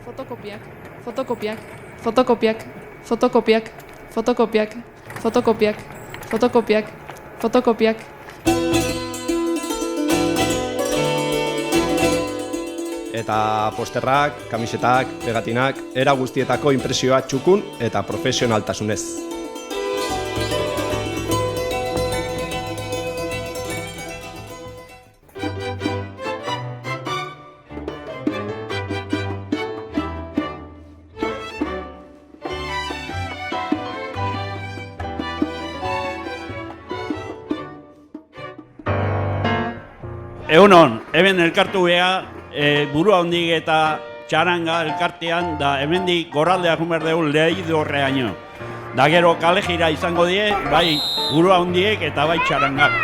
Fotokopiak, fotokopiak, fotokopiak, fotokopiak, fotokopiak, fotokopiak, fotokopiak, fotokopiak. Eta posterrak, kamisetak, pegatinak, era guztietako inpresioa txukun eta profesionaltasunez. Egunon, hemen elkartu geha, burua hondik eta txaranga elkartean, da hemendik gorraldeak humber dugu Leidorreaino. Da gero kale jira izango die, bai burua hondiek eta bai txarangak.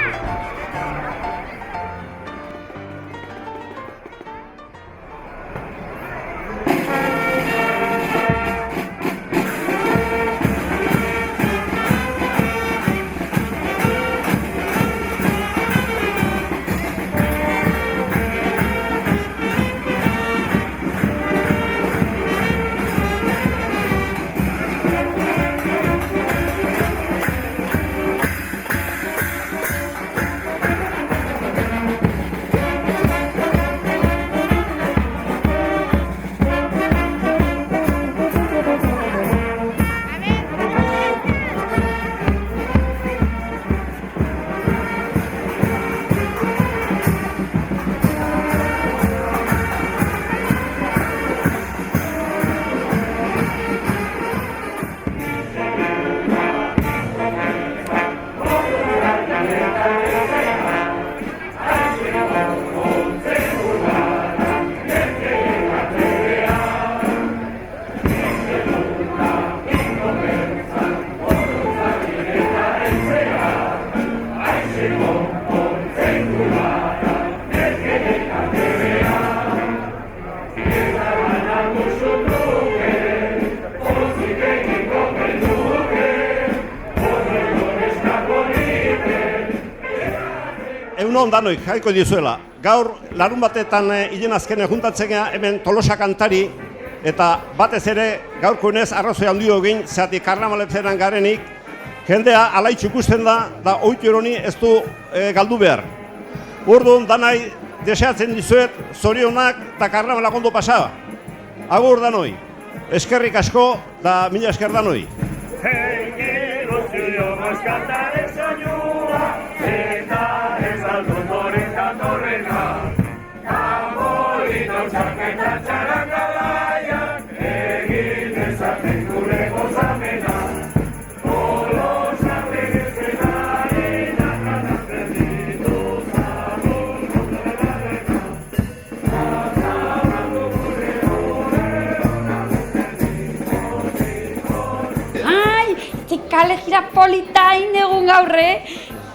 Egunon danoik, jaiko dizuela. Gaur, larun batetan hilen azkene juntatzea hemen Tolosa kantari, eta batez ere gaurkoenez arrazoi handio egin, zeatik karnavaletzeran garenik, jendea alaitxu ikusten da oitu eroni ez du galdu behar. Orduan, danai deseatzen dizuet, zorionak eta karnavalak ondo pasa. Agur danoi, eskerrik asko da mila esker danoi. Kale jira politain egun gaurre,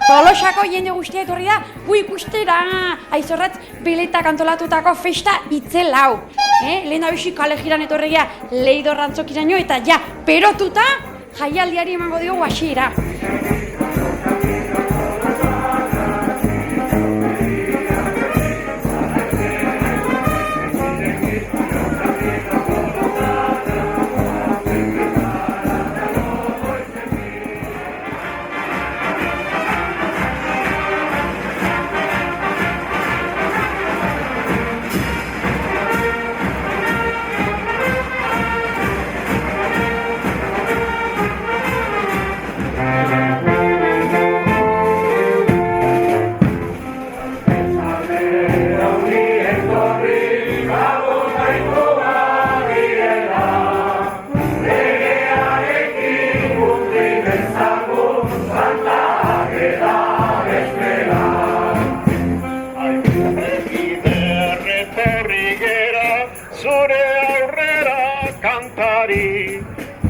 Tolosako jende guztia etorri da, gu ikustera, aizorratz beletak antolatutako festa itzel hau. Lehen abisi kale jiran etorregia Leidorrantzokiraino eta ja, perotuta jaialdiari emango diogu hasiera.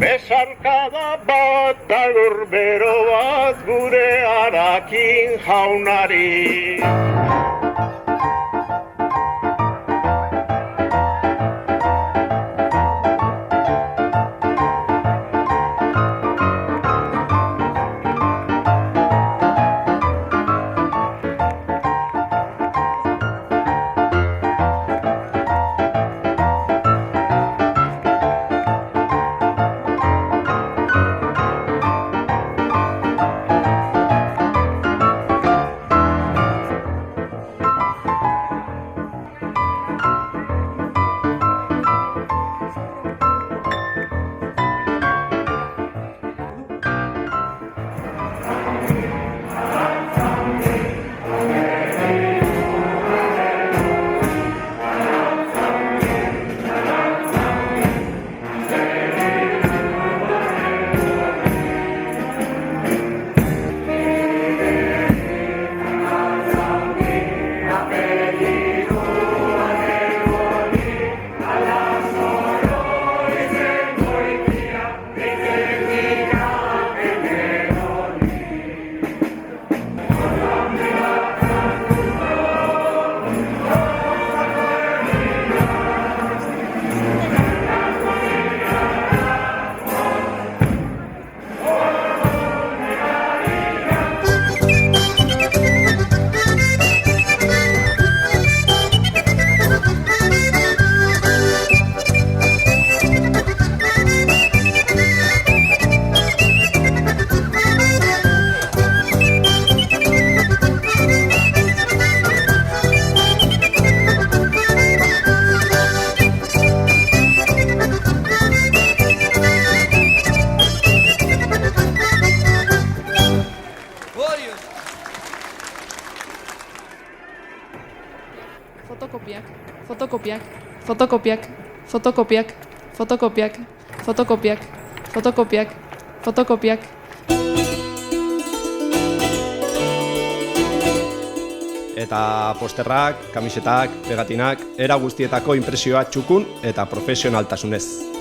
Besarkada bat agurbero bat gure Arakin jaunari. fotokopiak, fotokopiak, fotokopiak, fotokopiak, fotokopiak, fotokopiak, fotokopiak. Eta posterrak, kamisetak, pegatinak, era guztietako inpresioa txukun eta profesionaltasunez.